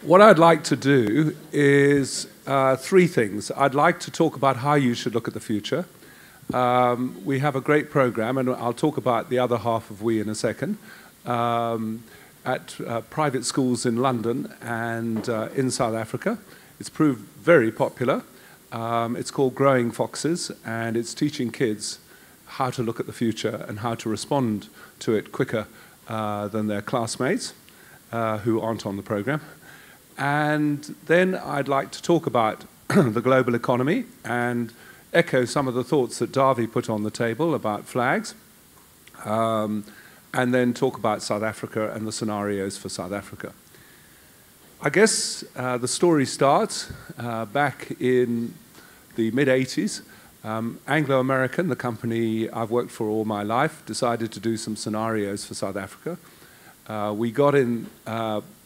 What I'd like to do is three things. I'd like to talk about how you should look at the future. We have a great program, and I'll talk about the other half of we in a second, at private schools in London and in South Africa. It's proved very popular. It's called Growing Foxes, and it's teaching kids how to look at the future and how to respond to it quicker than their classmates who aren't on the program. And then I'd like to talk about the global economy and echo some of the thoughts that Davi put on the table about flags, and then talk about South Africa and the scenarios for South Africa. I guess the story starts back in the mid-80s. Anglo-American, the company I've worked for all my life, decided to do some scenarios for South Africa. We got in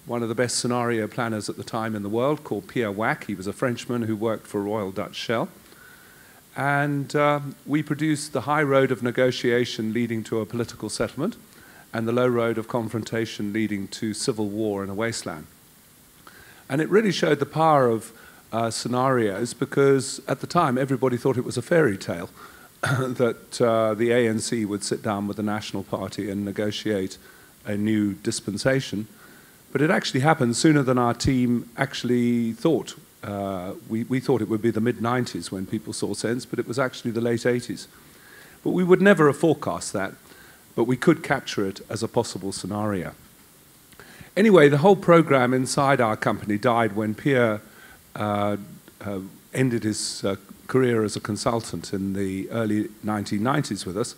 one of the best scenario planners at the time in the world called Pierre Wack. He was a Frenchman who worked for Royal Dutch Shell. And we produced the high road of negotiation leading to a political settlement and the low road of confrontation leading to civil war in a wasteland. And it really showed the power of scenarios because at the time everybody thought it was a fairy tale that the ANC would sit down with the National Party and negotiate a new dispensation. But it actually happened sooner than our team actually thought. We thought it would be the mid-90s when people saw sense, but it was actually the late 80s. But we would never have forecast that, but we could capture it as a possible scenario. Anyway, the whole program inside our company died when Pierre ended his career as a consultant in the early 1990s with us.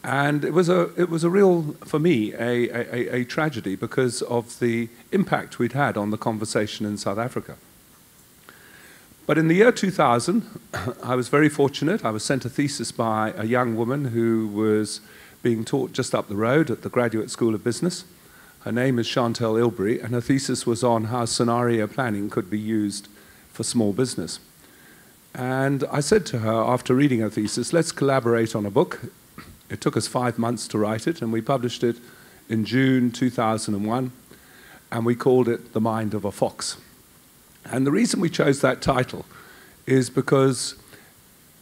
And it was a real, for me, a tragedy because of the impact we'd had on the conversation in South Africa. But in the year 2000, I was very fortunate. I was sent a thesis by a young woman who was being taught just up the road at the Graduate School of Business. Her name is Chantal Ilbery, and her thesis was on how scenario planning could be used for small business. And I said to her, after reading her thesis, let's collaborate on a book. It took us 5 months to write it, and we published it in June 2001, and we called it The Mind of a Fox. And the reason we chose that title is because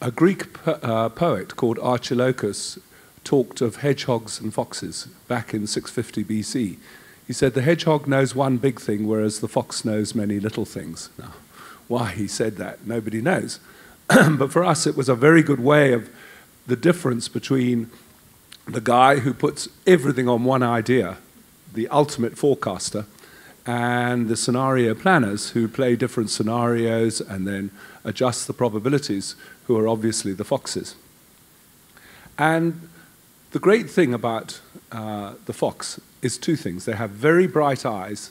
a Greek poet called Archilochus talked of hedgehogs and foxes back in 650 BC. He said the hedgehog knows one big thing, whereas the fox knows many little things. Now, why he said that, nobody knows. But for us, it was a very good way of the difference between the guy who puts everything on one idea, the ultimate forecaster, and the scenario planners who play different scenarios and then adjust the probabilities, who are obviously the foxes. And the great thing about the fox is two things. They have very bright eyes,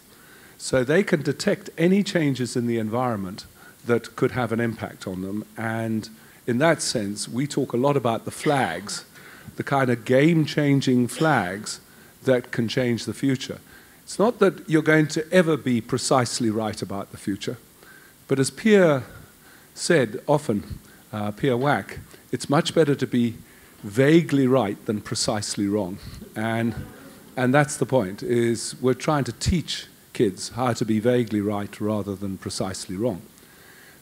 so they can detect any changes in the environment that could have an impact on them. And in that sense, we talk a lot about the flags, the kind of game-changing flags that can change the future. It's not that you're going to ever be precisely right about the future, but as Pierre said often, Pierre Wack, it's much better to be vaguely right than precisely wrong. And that's the point, is we're trying to teach kids how to be vaguely right rather than precisely wrong.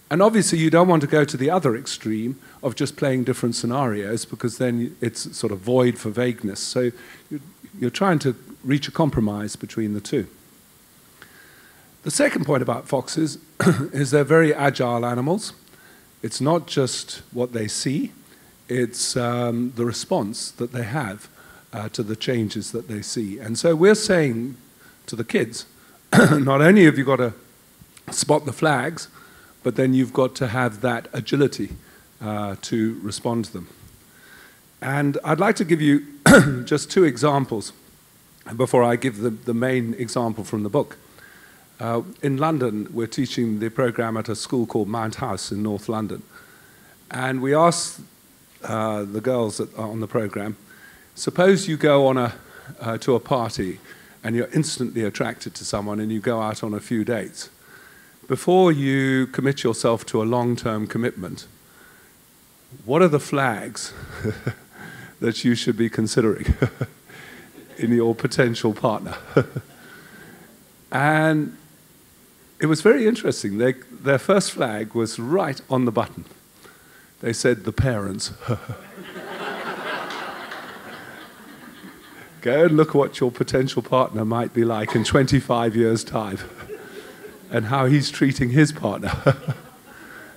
And obviously you don't want to go to the other extreme of just playing different scenarios because then it's sort of void for vagueness. So you're trying to reach a compromise between the two. The second point about foxes is they're very agile animals. It's not just what they see, it's the response that they have to the changes that they see. And so we're saying to the kids, not only have you got to spot the flags, but then you've got to have that agility to respond to them. And I'd like to give you just two examples before I give the main example from the book. In London, we're teaching the program at a school called Mount House in North London. And we asked the girls that are on the program, suppose you go on to a party and you're instantly attracted to someone and you go out on a few dates. Before you commit yourself to a long-term commitment, what are the flags that you should be considering in your potential partner? And it was very interesting. Their first flag was right on the button. They said, "The parents." Go and look what your potential partner might be like in 25 years' time and how he's treating his partner.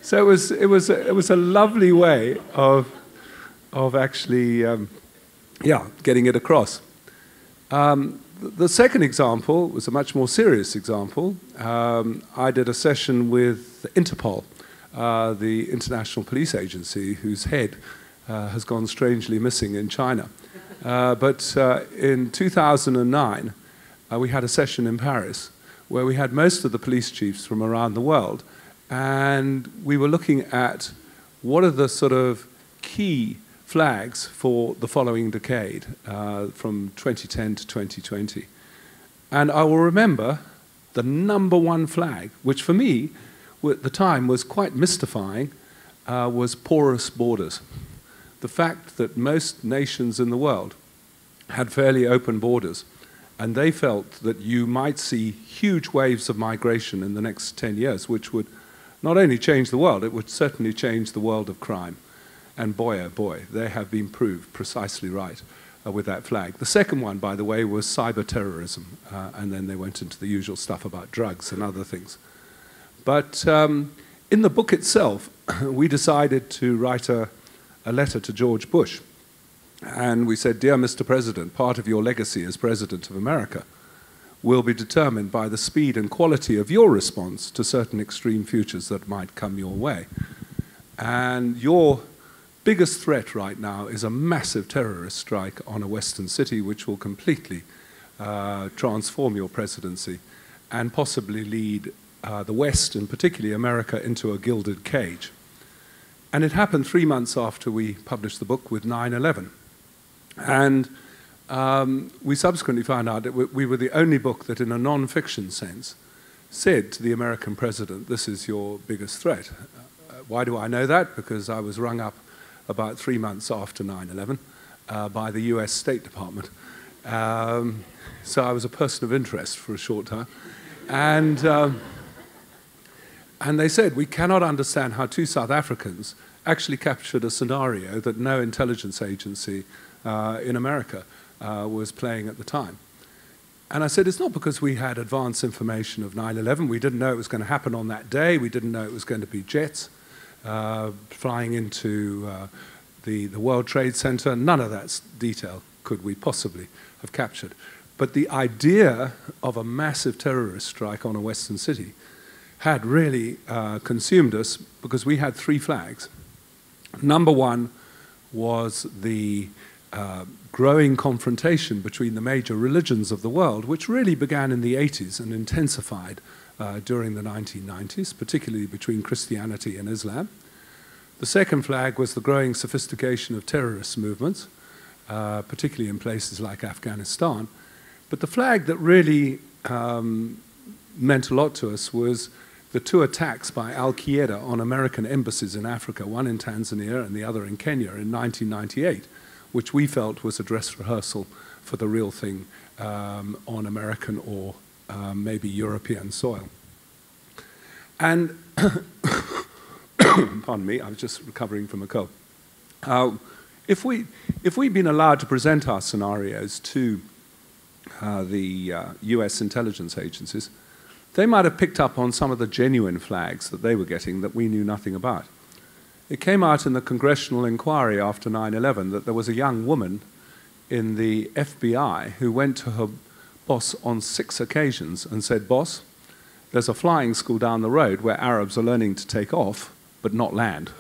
So it was a lovely way of actually, getting it across. The second example was a much more serious example. I did a session with Interpol, the International Police Agency, whose head has gone strangely missing in China. But in 2009, we had a session in Paris where we had most of the police chiefs from around the world, and we were looking at what are the sort of key flags for the following decade, from 2010 to 2020. And I will remember the #1 flag, which for me, at the time, was quite mystifying, was porous borders. The fact that most nations in the world had fairly open borders, and they felt that you might see huge waves of migration in the next 10 years, which would not only change the world, it would certainly change the world of crime. And boy, oh boy, they have been proved precisely right with that flag. The second one, by the way, was cyber terrorism, and then they went into the usual stuff about drugs and other things. But in the book itself, we decided to write a letter to George Bush. And we said, "Dear Mr. President, part of your legacy as President of America will be determined by the speed and quality of your response to certain extreme futures that might come your way. And your biggest threat right now is a massive terrorist strike on a Western city which will completely transform your presidency and possibly lead the West, and particularly America, into a gilded cage." And it happened 3 months after we published the book with 9/11. And we subsequently found out that we were the only book that, in a non-fiction sense, said to the American president, "This is your biggest threat." Why do I know that? Because I was rung up about 3 months after 9/11 by the US State Department. So I was a person of interest for a short time. And they said, "We cannot understand how two South Africans actually captured a scenario that no intelligence agency in America was playing at the time." And I said, "It's not because we had advance information of 9/11. We didn't know it was going to happen on that day. We didn't know it was going to be jets flying into the World Trade Center. None of that detail could we possibly have captured. But the idea of a massive terrorist strike on a Western city had really consumed us, because we had 3 flags. #1 was the growing confrontation between the major religions of the world, which really began in the 80s and intensified during the 1990s, particularly between Christianity and Islam. The second flag was the growing sophistication of terrorist movements, particularly in places like Afghanistan. But the flag that really meant a lot to us was the 2 attacks by Al-Qaeda on American embassies in Africa, one in Tanzania and the other in Kenya in 1998, which we felt was a dress rehearsal for the real thing on American or maybe European soil. And, pardon me, I was just recovering from a cold. If we'd been allowed to present our scenarios to the US intelligence agencies, they might have picked up on some of the genuine flags that they were getting that we knew nothing about. It came out in the congressional inquiry after 9/11 that there was a young woman in the FBI who went to her boss on 6 occasions and said, "Boss, there's a flying school down the road where Arabs are learning to take off, but not land."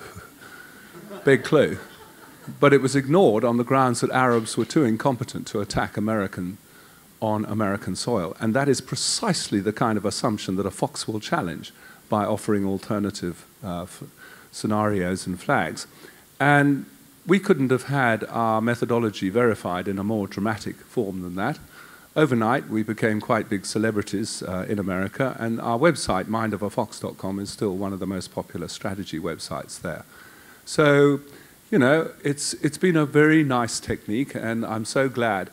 Big clue. But it was ignored on the grounds that Arabs were too incompetent to attack on American soil. And that is precisely the kind of assumption that a fox will challenge by offering alternative scenarios and flags. And we couldn't have had our methodology verified in a more dramatic form than that. Overnight, we became quite big celebrities in America, and our website, mindofafox.com, is still one of the most popular strategy websites there. So, you know, it's been a very nice technique, and I'm so glad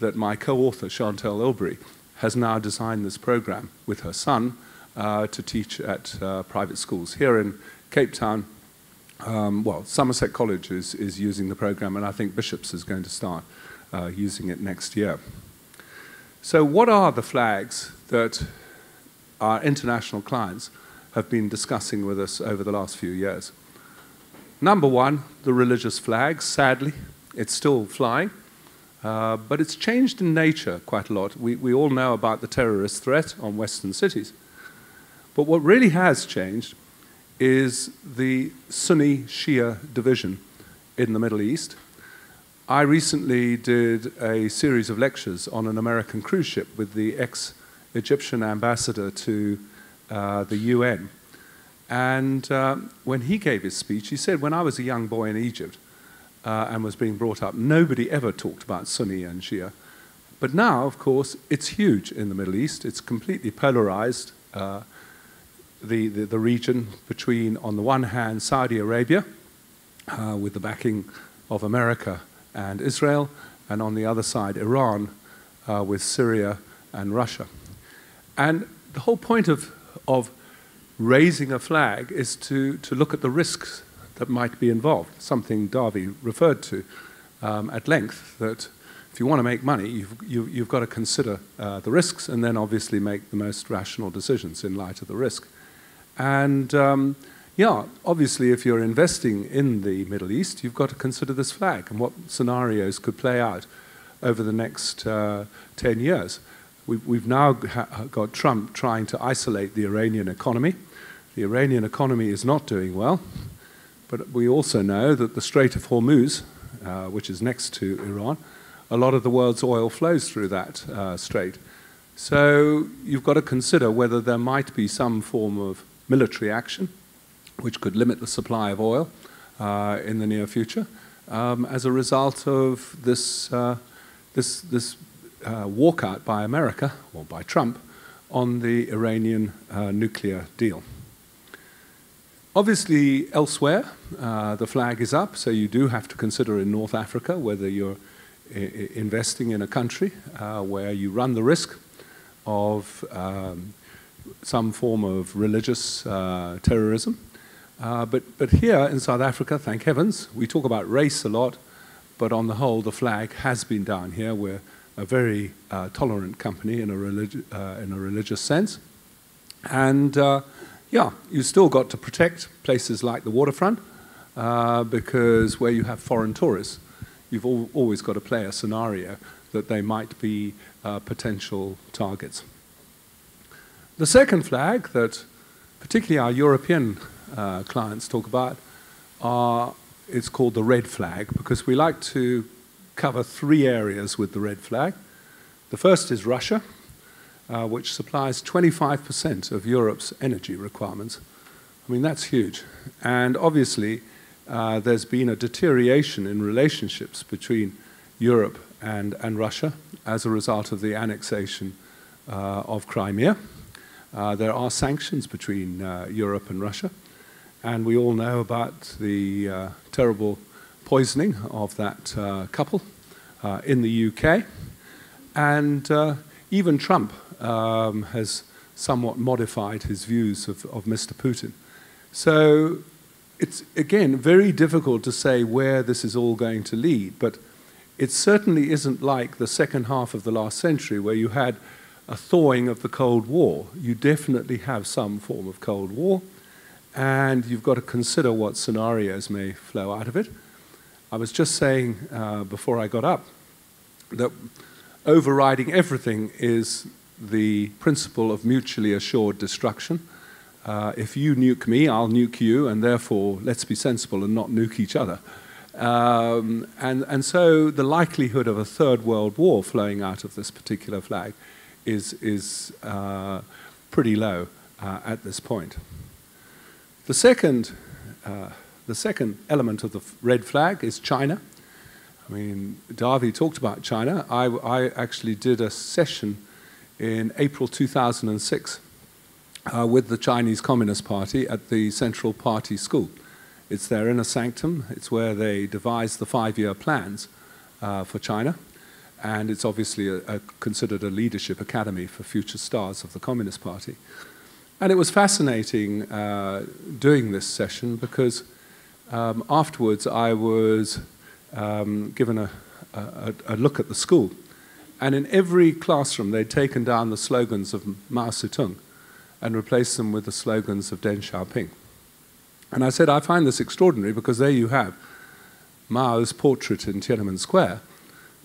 that my co-author, Chantal Ilbury, has now designed this program with her son to teach at private schools. Here in Cape Town, well, Somerset College is using the program, and I think Bishop's is going to start using it next year. So what are the flags that our international clients have been discussing with us over the last few years? Number one, the religious flag. Sadly, it's still flying, but it's changed in nature quite a lot. We all know about the terrorist threat on Western cities. But what really has changed is the Sunni-Shia division in the Middle East. I recently did a series of lectures on an American cruise ship with the ex-Egyptian ambassador to the UN. And when he gave his speech, he said, when I was a young boy in Egypt and was being brought up, nobody ever talked about Sunni and Shia. But now, of course, it's huge in the Middle East. It's completely polarized, the region between, on the one hand, Saudi Arabia, with the backing of America and Israel, and on the other side, Iran, with Syria and Russia. And the whole point of raising a flag is to look at the risks that might be involved, something Davy referred to at length, that if you want to make money, you've got to consider the risks and then obviously make the most rational decisions in light of the risk. And yeah, obviously if you're investing in the Middle East, you've got to consider this flag and what scenarios could play out over the next 10 years. We've now got Trump trying to isolate the Iranian economy. The Iranian economy is not doing well, but we also know that the Strait of Hormuz, which is next to Iran, a lot of the world's oil flows through that strait. So you've got to consider whether there might be some form of military action which could limit the supply of oil in the near future as a result of this walkout by America, or by Trump, on the Iranian nuclear deal. Obviously, elsewhere, the flag is up, so you do have to consider in North Africa whether you're investing in a country where you run the risk of some form of religious terrorism. But here in South Africa, thank heavens, we talk about race a lot, but on the whole, the flag has been down here. We're a very tolerant company in a religious sense. And yeah, you still got to protect places like the waterfront because where you have foreign tourists, you've always got to play a scenario that they might be potential targets. The second flag that particularly our European clients talk about it's called the red flag, because we like to cover three areas with the red flag. The first is Russia, which supplies 25% of Europe's energy requirements. I mean, that's huge. And obviously, there's been a deterioration in relationships between Europe and Russia as a result of the annexation of Crimea. There are sanctions between Europe and Russia, and we all know about the terrible poisoning of that couple in the UK. And even Trump has somewhat modified his views of Mr. Putin. So it's, again, very difficult to say where this is all going to lead, but it certainly isn't like the second half of the last century where you had a thawing of the Cold War. You definitely have some form of Cold War, and you've got to consider what scenarios may flow out of it. I was just saying before I got up that overriding everything is the principle of mutually assured destruction. If you nuke me, I'll nuke you, and therefore let's be sensible and not nuke each other. And so the likelihood of a third world war flowing out of this particular flag is pretty low at this point. The second element of the red flag is China. I mean, Davy talked about China. I actually did a session in April 2006 with the Chinese Communist Party at the Central Party School. It's their inner sanctum. It's where they devise the 5-year plans for China. And it's obviously considered a leadership academy for future stars of the Communist Party. And it was fascinating doing this session because afterwards I was given a look at the school. And in every classroom, they'd taken down the slogans of Mao Zedong and replaced them with the slogans of Deng Xiaoping. And I said, I find this extraordinary because there you have Mao's portrait in Tiananmen Square,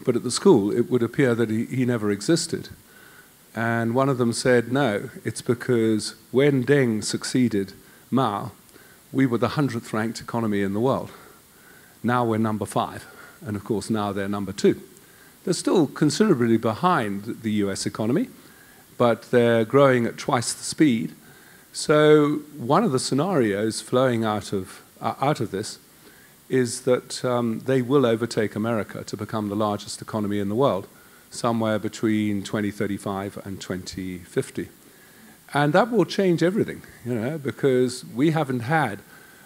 but at the school it would appear that he never existed. And one of them said, no, it's because when Deng succeeded Mao, we were the 100th ranked economy in the world. Now we're number 5, and of course now they're number 2. They're still considerably behind the US economy, but they're growing at twice the speed. So one of the scenarios flowing out of this is that they will overtake America to become the largest economy in the world, somewhere between 2035 and 2050. And that will change everything, you know, because we haven't had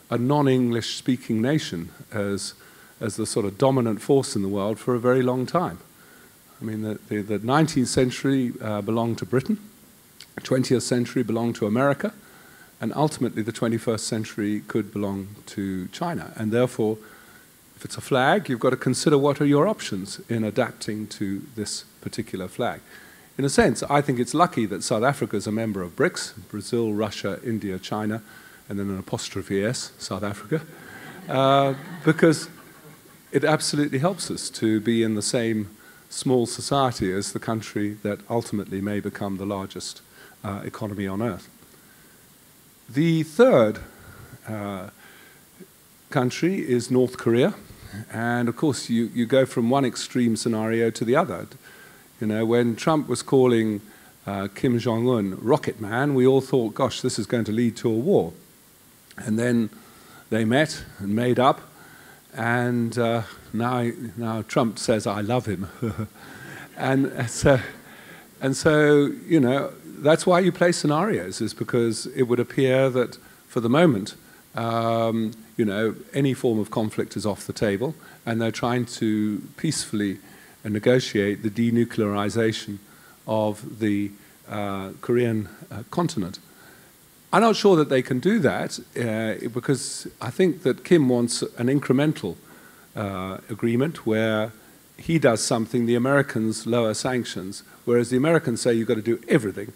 a non-English speaking nation as the sort of dominant force in the world for a very long time. I mean, the 19th century belonged to Britain, the 20th century belonged to America, and ultimately the 21st century could belong to China. And therefore, if it's a flag, you've got to consider what are your options in adapting to this particular flag. In a sense, I think it's lucky that South Africa is a member of BRICS, Brazil, Russia, India, China, and then an apostrophe S, South Africa, because it absolutely helps us to be in the same small society as the country that ultimately may become the largest economy on earth. The third country is North Korea. And of course, you go from one extreme scenario to the other. You know, when Trump was calling Kim Jong-un Rocket Man, we all thought, gosh, this is going to lead to a war. And then they met and made up. And now Trump says, I love him. and so, you know, that's why you play scenarios, is because it would appear that for the moment, you know, any form of conflict is off the table, and they're trying to peacefully negotiate the denuclearization of the Korean continent. I'm not sure that they can do that because I think that Kim wants an incremental agreement where he does something, the Americans lower sanctions, whereas the Americans say you've got to do everything,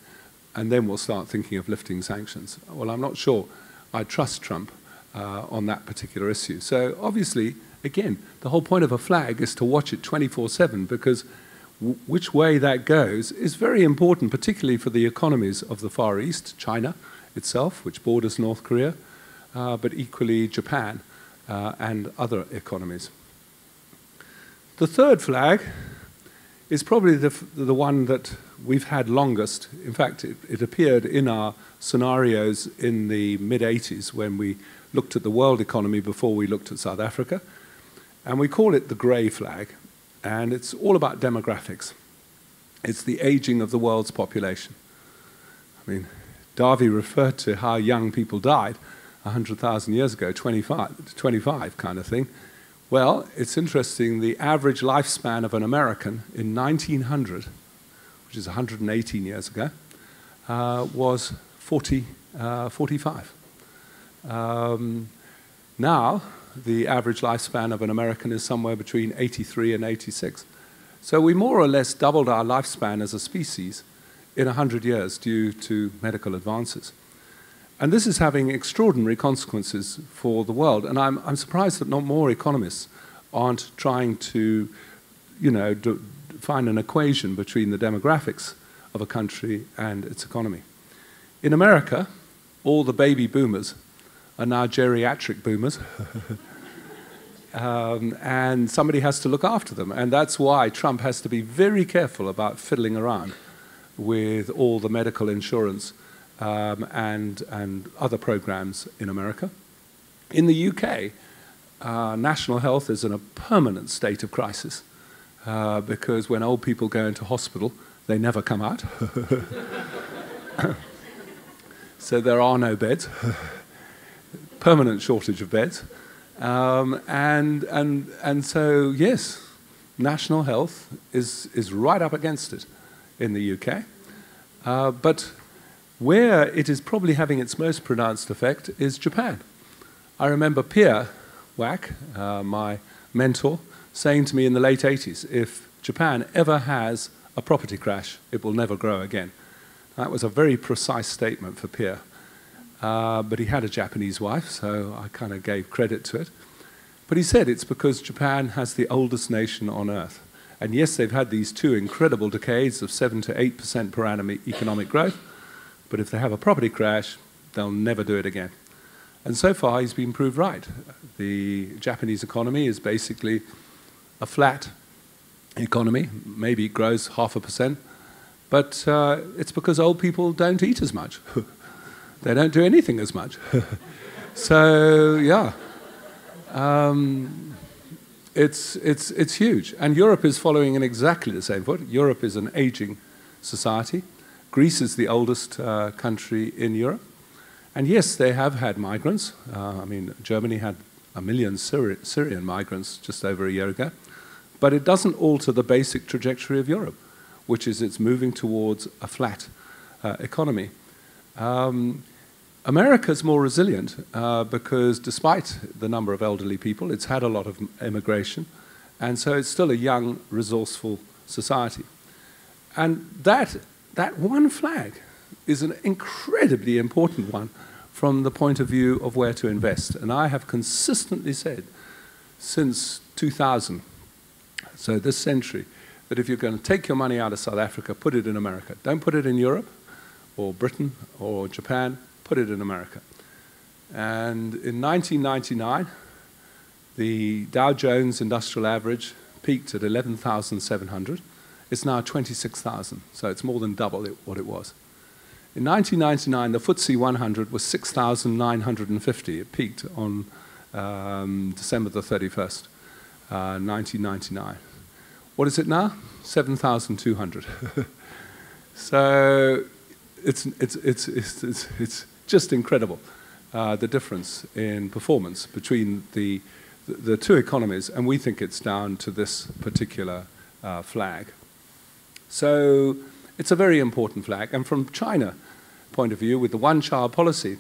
and then we'll start thinking of lifting sanctions. Well, I'm not sure I trust Trump on that particular issue. So obviously, again, the whole point of a flag is to watch it 24/7, because which way that goes is very important, particularly for the economies of the Far East, China itself, which borders North Korea, but equally Japan and other economies. The third flag is probably the one that we've had longest. In fact, it appeared in our scenarios in the mid-'80s when we looked at the world economy before we looked at South Africa. And we call it the grey flag. And it's all about demographics. It's the aging of the world's population. I mean, Davy referred to how young people died 100,000 years ago, 25 kind of thing. Well, it's interesting, the average lifespan of an American in 1900, which is 118 years ago, was 45. Now, the average lifespan of an American is somewhere between 83 and 86. So we more or less doubled our lifespan as a species in 100 years due to medical advances. And this is having extraordinary consequences for the world. And I'm surprised that not more economists aren't trying to, you know, find an equation between the demographics of a country and its economy. In America, all the baby boomers are now geriatric boomers. And somebody has to look after them. And that's why Trump has to be very careful about fiddling around with all the medical insurance and other programs in America. In the UK, national health is in a permanent state of crisis because when old people go into hospital, they never come out. So there are no beds, permanent shortage of beds. And so, yes, national health is right up against it in the UK. But Where it is probably having its most pronounced effect is Japan. I remember Pierre Wack, my mentor, saying to me in the late 80s, if Japan ever has a property crash, it will never grow again. That was a very precise statement for Pierre. But he had a Japanese wife, so I kind of gave credit to it. But he said it's because Japan has the oldest nation on earth. And yes, they've had these 2 incredible decades of 7 to 8% per annum economic growth, but if they have a property crash, they'll never do it again. And so far, he's been proved right. The Japanese economy is basically a flat economy. Maybe it grows 0.5%, but it's because old people don't eat as much. They don't do anything as much. So, yeah. It's huge. And Europe is following in exactly the same foot. Europe is an aging society. Greece is the oldest country in Europe. And yes, they have had migrants. I mean, Germany had 1 million Syrian migrants just over a year ago. But it doesn't alter the basic trajectory of Europe, which is it's moving towards a flat economy. America's more resilient because despite the number of elderly people, it's had a lot of immigration, and so it's still a young, resourceful society. And that one flag is an incredibly important one from the point of view of where to invest. And I have consistently said since 2000, so this century, that if you're going to take your money out of South Africa, put it in America. Don't put it in Europe or Britain or Japan. Put it in America. And in 1999, the Dow Jones Industrial Average peaked at 11,700. It's now 26,000, so it's more than double what it was. In 1999, the FTSE 100 was 6,950. It peaked on December the 31st, 1999. What is it now? 7,200. So it's just incredible, the difference in performance between the 2 economies, and we think it's down to this particular flag. So it's a very important flag. And from China point of view, with the one-child policy,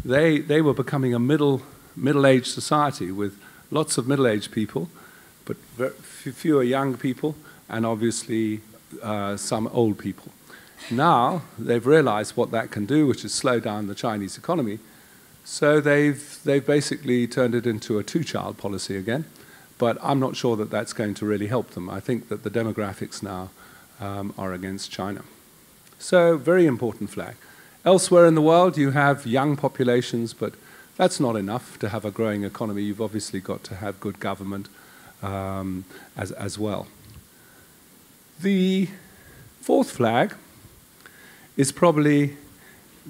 they were becoming a middle-aged society with lots of middle-aged people, but fewer young people, and obviously some old people. Now they've realized what that can do, which is slow down the Chinese economy. So they've basically turned it into a 2-child policy again. But I'm not sure that that's going to really help them. I think that the demographics now are against China. So very important flag. Elsewhere in the world, you have young populations, but that's not enough to have a growing economy. You've obviously got to have good government as well. The 4th flag is probably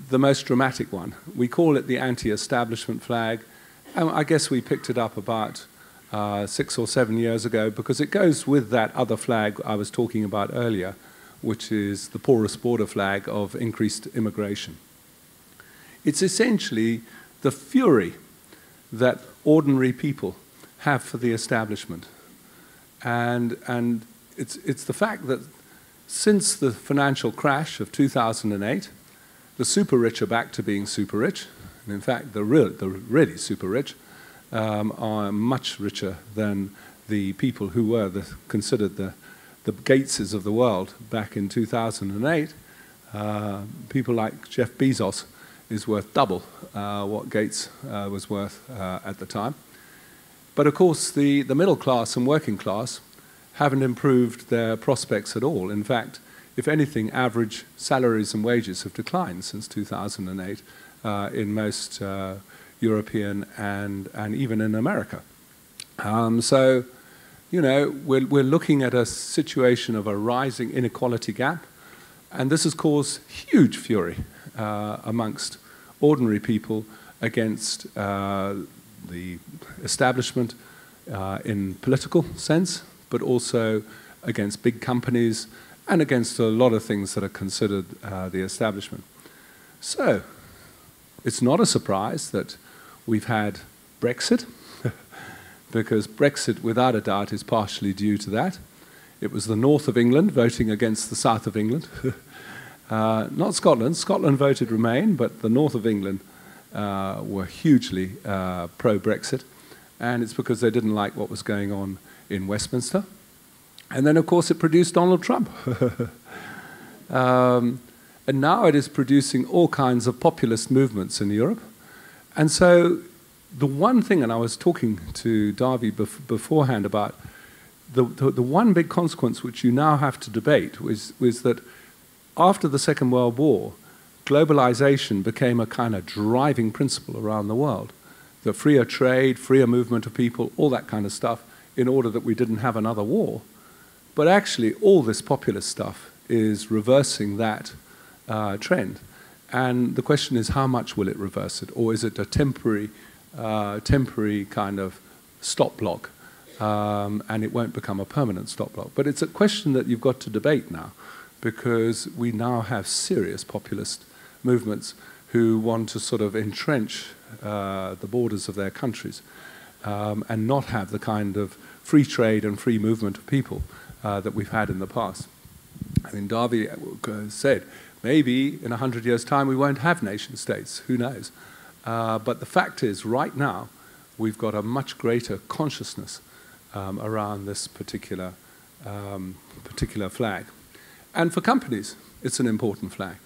the most dramatic one. We call it the Anti-Establishment Flag. And I guess we picked it up about 6 or 7 years ago because it goes with that other flag I was talking about earlier, which is the porous border flag of increased immigration. It's essentially the fury that ordinary people have for the establishment. And it's the fact that since the financial crash of 2008, the super rich are back to being super rich. And in fact, the really super rich are much richer than the people who were considered the Gateses of the world back in 2008. People like Jeff Bezos is worth double what Gates was worth at the time. But of course, the middle class and working class haven't improved their prospects at all. In fact, if anything, average salaries and wages have declined since 2008 in most European and even in America. So, you know, we're looking at a situation of a rising inequality gap, and this has caused huge fury amongst ordinary people against the establishment in political sense, but also against big companies and against a lot of things that are considered the establishment. So it's not a surprise that we've had Brexit, because Brexit, without a doubt, is partially due to that. It was the north of England voting against the south of England, Not Scotland. Scotland voted Remain, but the north of England were hugely pro-Brexit, and it's because they didn't like what was going on in Westminster. And then, of course, it produced Donald Trump. And now it is producing all kinds of populist movements in Europe. And so the one thing, and I was talking to Davy beforehand about the one big consequence which you now have to debate was that after the Second World War, globalization became a kind of driving principle around the world. The freer trade, freer movement of people, all that kind of stuff, in order that we didn't have another war. But actually, all this populist stuff is reversing that trend. And the question is, how much will it reverse it? Or is it a temporary kind of stop block, and it won't become a permanent stop block? But it's a question that you've got to debate now, because we now have serious populist movements who want to sort of entrench the borders of their countries and not have the kind of free trade and free movement of people that we've had in the past. I mean, Davy said, maybe in 100 years' time we won't have nation states, who knows? But the fact is, right now, we've got a much greater consciousness around this particular flag. And for companies, it's an important flag.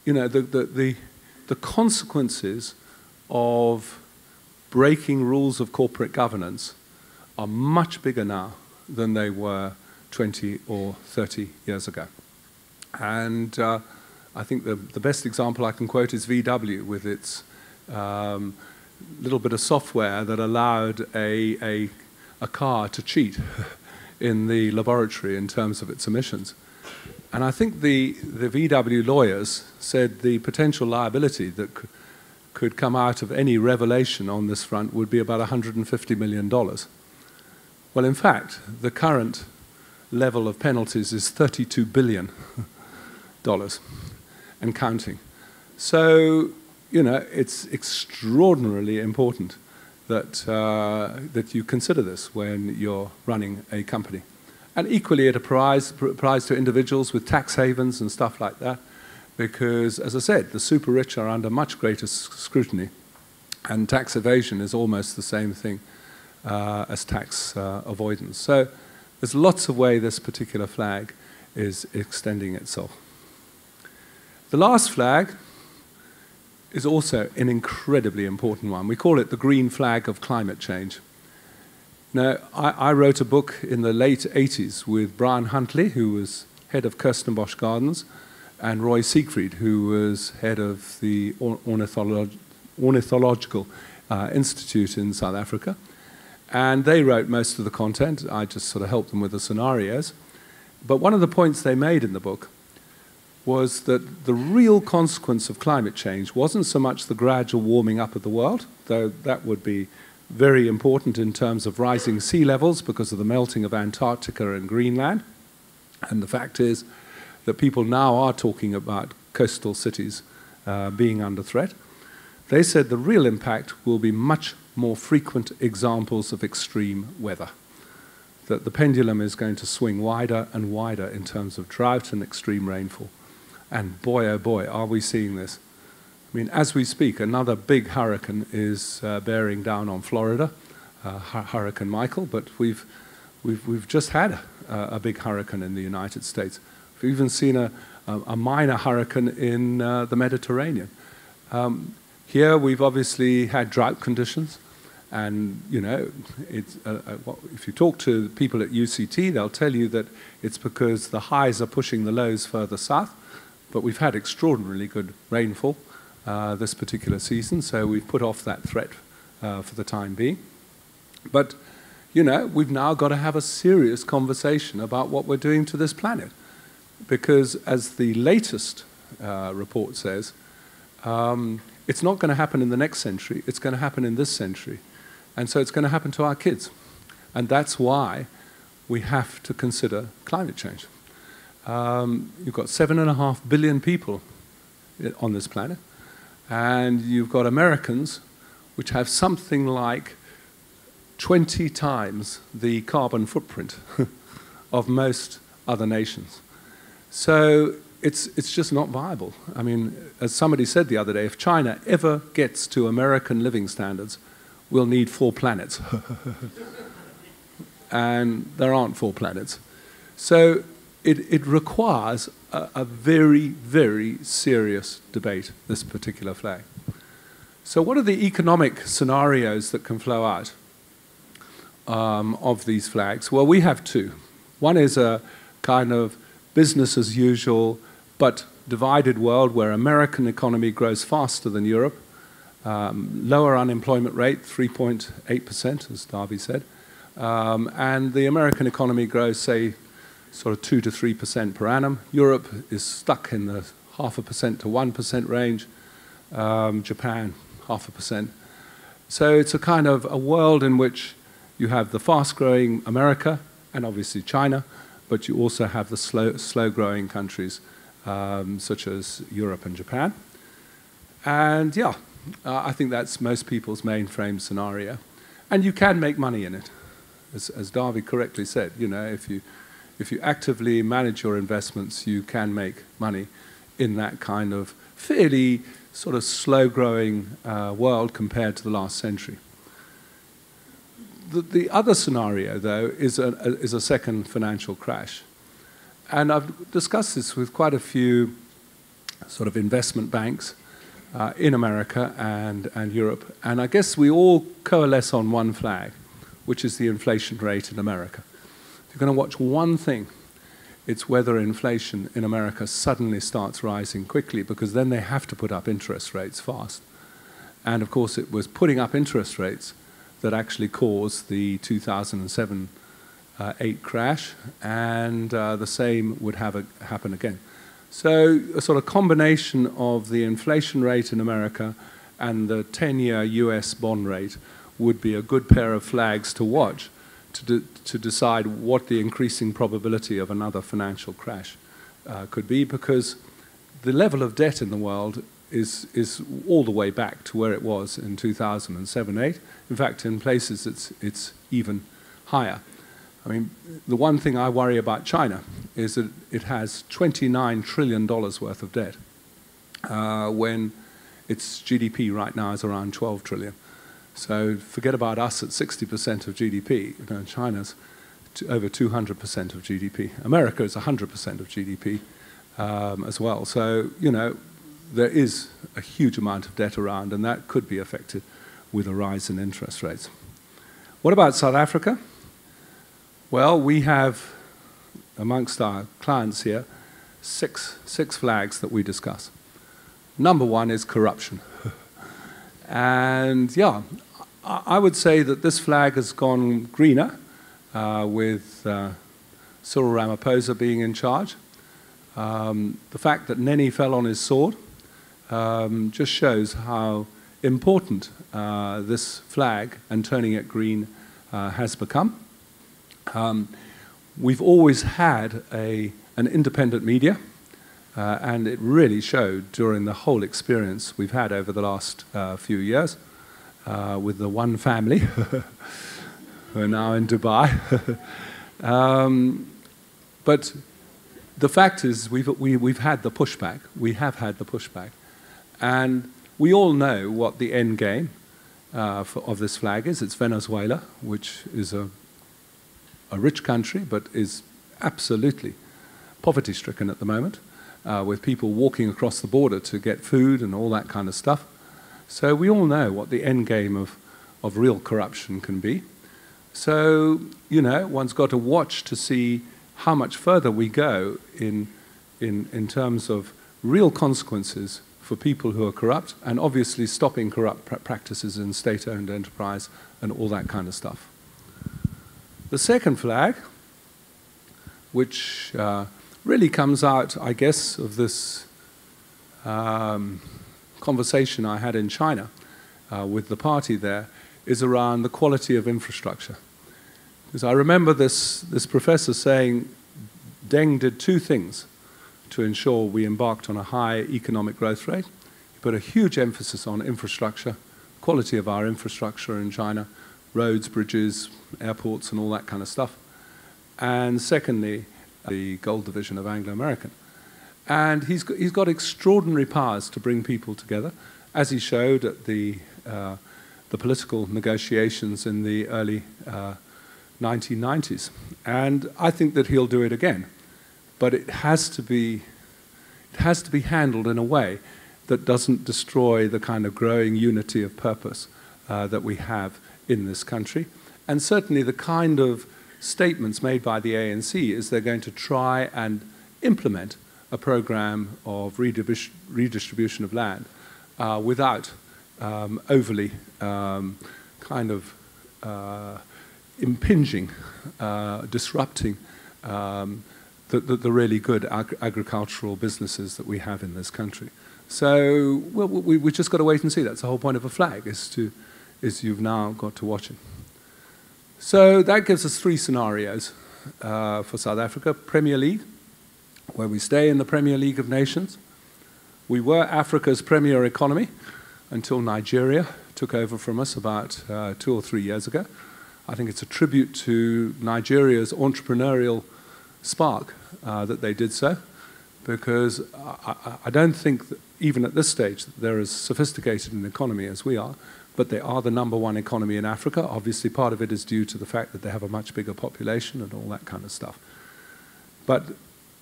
You know, the consequences of breaking rules of corporate governance are much bigger now than they were 20 or 30 years ago. And I think the best example I can quote is VW with its little bit of software that allowed a car to cheat in the laboratory in terms of its emissions. And I think the VW lawyers said the potential liability that could come out of any revelation on this front would be about $150 million. Well, in fact, the current level of penalties is $32 billion and counting. So, you know, it's extraordinarily important that, that you consider this when you're running a company. And equally, it applies to individuals with tax havens and stuff like that, because, as I said, the super rich are under much greater scrutiny, and tax evasion is almost the same thing as tax avoidance. So there's lots of ways this particular flag is extending itself. The last flag is also an incredibly important one. We call it the green flag of climate change. Now, I wrote a book in the late 80s with Brian Huntley, who was head of Kirstenbosch Gardens, and Roy Siegfried, who was head of the Ornithological Institute in South Africa. And they wrote most of the content. I just sort of helped them with the scenarios. But one of the points they made in the book was that the real consequence of climate change wasn't so much the gradual warming up of the world, though that would be very important in terms of rising sea levels because of the melting of Antarctica and Greenland. And the fact is that people now are talking about coastal cities being under threat. They said the real impact will be much more frequent examples of extreme weather, that the pendulum is going to swing wider and wider in terms of drought and extreme rainfall. And boy, oh boy, are we seeing this. I mean, as we speak, another big hurricane is bearing down on Florida, Hurricane Michael, but we've just had a big hurricane in the United States. We've even seen a minor hurricane in the Mediterranean. Here we've obviously had drought conditions, and you know, it's, if you talk to people at UCT, they'll tell you that it's because the highs are pushing the lows further south, but we've had extraordinarily good rainfall this particular season, so we've put off that threat for the time being. But, you know, we've now got to have a serious conversation about what we're doing to this planet, because as the latest report says, it's not going to happen in the next century, it's going to happen in this century. And so it's going to happen to our kids. And that's why we have to consider climate change. You've got 7.5 billion people on this planet, and you've got Americans which have something like 20 times the carbon footprint of most other nations. So it's just not viable. I mean, as somebody said the other day, if China ever gets to American living standards, we'll need 4 planets. And there aren't 4 planets. So it requires a very, very serious debate, this particular flag. So what are the economic scenarios that can flow out of these flags? Well, we have 2. One is a kind of business as usual, but divided world where American economy grows faster than Europe, lower unemployment rate, 3.8%, as Darby said, and the American economy grows, say, sort of 2 to 3% per annum. Europe is stuck in the 0.5% to 1% range. Japan, 0.5%. So it's a kind of a world in which you have the fast-growing America and obviously China, but you also have the slow-growing countries such as Europe and Japan. And yeah, I think that's most people's mainframe scenario. And you can make money in it, as Darby correctly said. You know, if you actively manage your investments, you can make money in that kind of fairly sort of slow-growing world compared to the last century. The other scenario, though, is a second financial crash. And I've discussed this with quite a few sort of investment banks in America and Europe. And I guess we all coalesce on one flag, which is the inflation rate in America. If you're going to watch one thing, it's whether inflation in America suddenly starts rising quickly, because then they have to put up interest rates fast. And of course, it was putting up interest rates that actually caused the 2007-8 crash, and the same would happen again. So a sort of combination of the inflation rate in America and the 10-year US bond rate would be a good pair of flags to watch to decide what the increasing probability of another financial crash could be, because the level of debt in the world is all the way back to where it was in 2007-8. In fact, in places it's even higher. I mean, the one thing I worry about China is that it has $29 trillion worth of debt, when its GDP right now is around 12 trillion. So forget about us at 60% of GDP. You know, China's over 200% of GDP. America is 100% of GDP as well. So, you know, there is a huge amount of debt around, and that could be affected with a rise in interest rates. What about South Africa? Well, we have, amongst our clients here, six flags that we discuss. Number one is corruption. And yeah, I would say that this flag has gone greener with Cyril Ramaphosa being in charge. The fact that Nene fell on his sword just shows how important this flag and turning it green has become. We've always had an independent media, and it really showed during the whole experience we've had over the last few years with the one family who are now in Dubai. But the fact is we've had the pushback. We have had the pushback. And we all know what the end game of this flag is. It's Venezuela, which is a rich country, but is absolutely poverty-stricken at the moment, with people walking across the border to get food and all that kind of stuff. So we all know what the end game of real corruption can be. So, you know, one's got to watch to see how much further we go in terms of real consequences for people who are corrupt, and obviously stopping corrupt practices in state-owned enterprise and all that kind of stuff. The second flag, which really comes out, I guess, of this conversation I had in China with the party there, is around the quality of infrastructure. Because I remember this professor saying Deng did two things to ensure we embarked on a high economic growth rate. He put a huge emphasis on infrastructure, quality of our infrastructure in China, roads, bridges, airports, and all that kind of stuff. And secondly, the gold division of Anglo-American. And he's got extraordinary powers to bring people together, as he showed at the political negotiations in the early 1990s. And I think that he'll do it again. But it has to be handled in a way that doesn't destroy the kind of growing unity of purpose that we have in this country. And certainly the kind of statements made by the ANC is they're going to try and implement a program of redistribution of land without overly kind of impinging, disrupting the really good agricultural businesses that we have in this country. So we just got to wait and see. That's the whole point of a flag, is you've now got to watch it. So that gives us three scenarios for South Africa. Premier League, where we stay in the Premier League of Nations. We were Africa's premier economy until Nigeria took over from us about 2 or 3 years ago. I think it's a tribute to Nigeria's entrepreneurial spark that they did so, because I don't think that even at this stage that they're as sophisticated an economy as we are, but they are the #1 economy in Africa. Obviously, part of it is due to the fact that they have a much bigger population and all that kind of stuff. But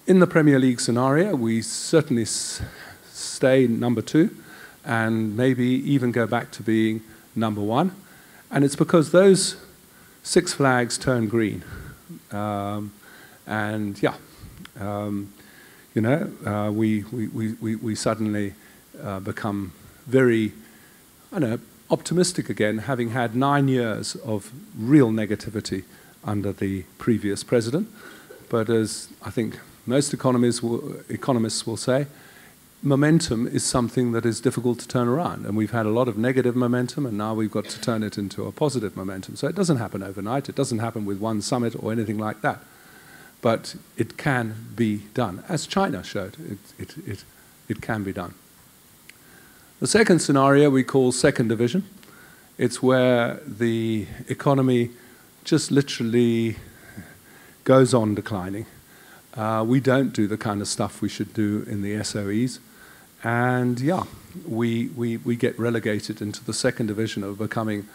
in the Premier League scenario, we certainly stay #2 and maybe even go back to being #1. And it's because those 6 flags turn green. We suddenly become very, optimistic again, having had 9 years of real negativity under the previous president. But as I think most economists will say, momentum is something that is difficult to turn around. And we've had a lot of negative momentum, and now we've got to turn it into a positive momentum. So it doesn't happen overnight. It doesn't happen with one summit or anything like that. But it can be done, as China showed. It can be done. The second scenario we call second division. It's where the economy just literally goes on declining. We don't do the kind of stuff we should do in the SOEs. And we get relegated into the second division of becoming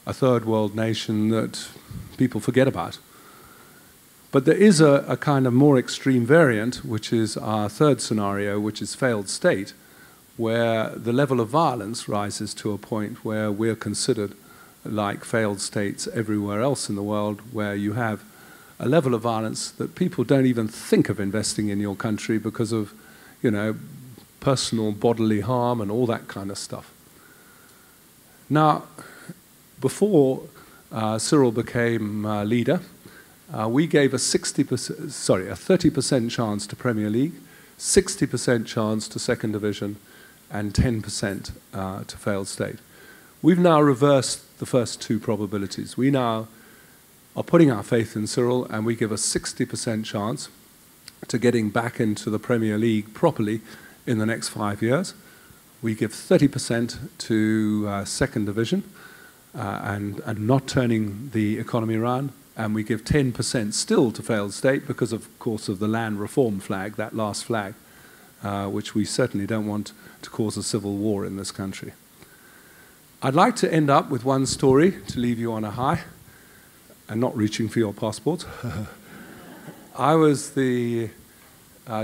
a third world nation that people forget about. But there is a kind of more extreme variant, which is our third scenario, which is failed state, where the level of violence rises to a point where we're considered like failed states everywhere else in the world, where you have a level of violence that people don't even think of investing in your country because of, personal bodily harm and all that kind of stuff. Now, before Cyril became leader, we gave a 30% chance to Premier League, 60% chance to second division, and 10% to failed state. We've now reversed the first two probabilities. We now are putting our faith in Cyril, and we give a 60% chance to getting back into the Premier League properly in the next 5 years. We give 30% to second division and not turning the economy around, and we give 10% still to failed state because, of course, of the land reform flag, that last flag, which we certainly don't want to cause a civil war in this country. I'd like to end up with one story to leave you on a high and not reaching for your passport. I was the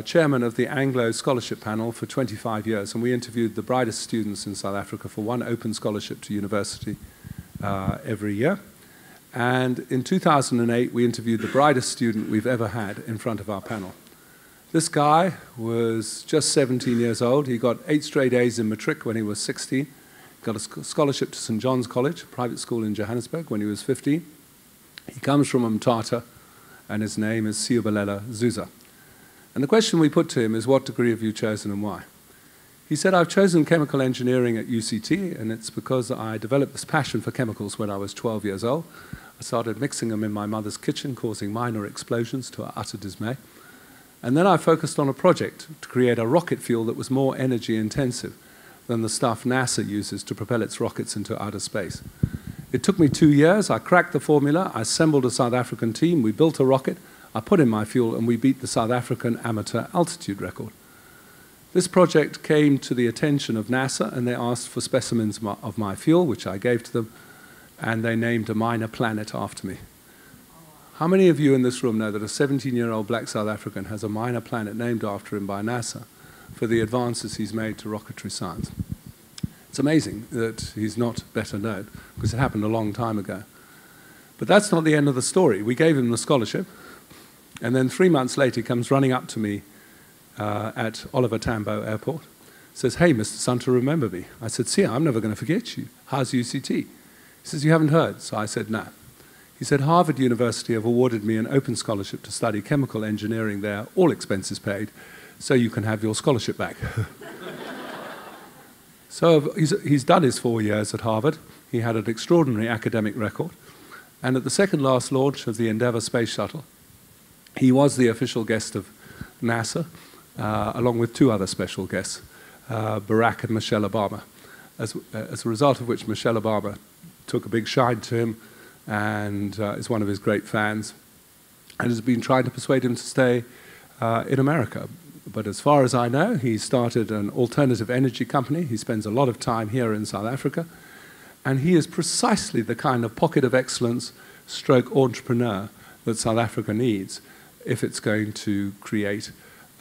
chairman of the Anglo Scholarship Panel for 25 years, and we interviewed the brightest students in South Africa for one open scholarship to university every year. And in 2008, we interviewed the brightest student we've ever had in front of our panel. This guy was just 17 years old. He got 8 straight A's in matric when he was 16. Got a scholarship to St. John's College, a private school in Johannesburg, when he was 15. He comes from Mthatha, and his name is Siubalela Zuza. And the question we put to him is, what degree have you chosen and why? He said, I've chosen chemical engineering at UCT, and it's because I developed this passion for chemicals when I was 12 years old. I started mixing them in my mother's kitchen, causing minor explosions to our utter dismay. And then I focused on a project to create a rocket fuel that was more energy intensive than the stuff NASA uses to propel its rockets into outer space. It took me 2 years. I cracked the formula. I assembled a South African team. We built a rocket. I put in my fuel, and we beat the South African amateur altitude record. This project came to the attention of NASA, and they asked for specimens of my fuel, which I gave to them, and they named a minor planet after me. How many of you in this room know that a 17-year-old black South African has a minor planet named after him by NASA for the advances he's made to rocketry science? It's amazing that he's not better known, because it happened a long time ago. But that's not the end of the story. We gave him the scholarship, and then 3 months later he comes running up to me at Oliver Tambo Airport, says, "Hey, Mr. Sunter, remember me?" I said, "See, I'm never going to forget you. How's UCT?" He says, "You haven't heard?" So I said, "No." He said, "Harvard University have awarded me an open scholarship to study chemical engineering there, all expenses paid, so you can have your scholarship back." So he's done his 4 years at Harvard. He had an extraordinary academic record. And at the second last launch of the Endeavour space shuttle, he was the official guest of NASA, along with 2 other special guests, Barack and Michelle Obama, as a result of which Michelle Obama took a big shine to him and is one of his great fans, and has been trying to persuade him to stay in America. But as far as I know, he started an alternative energy company. He spends a lot of time here in South Africa, and he is precisely the kind of pocket of excellence stroke entrepreneur that South Africa needs if it's going to create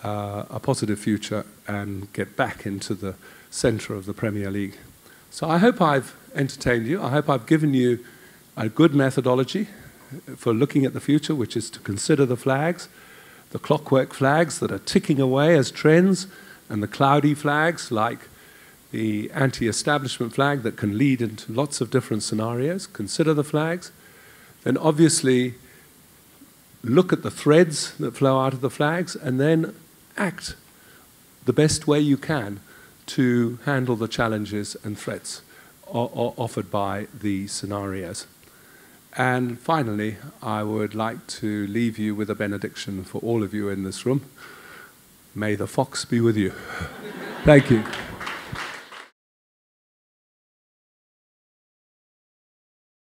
a positive future and get back into the center of the Premier League. So I hope I've entertained you. I hope I've given you a good methodology for looking at the future, which is to consider the flags, the clockwork flags that are ticking away as trends, and the cloudy flags like the anti-establishment flag that can lead into lots of different scenarios. Consider the flags. Then obviously look at the threads that flow out of the flags, and then act the best way you can to handle the challenges and threats offered by the scenarios. And finally, I would like to leave you with a benediction for all of you in this room. May the fox be with you. Thank you.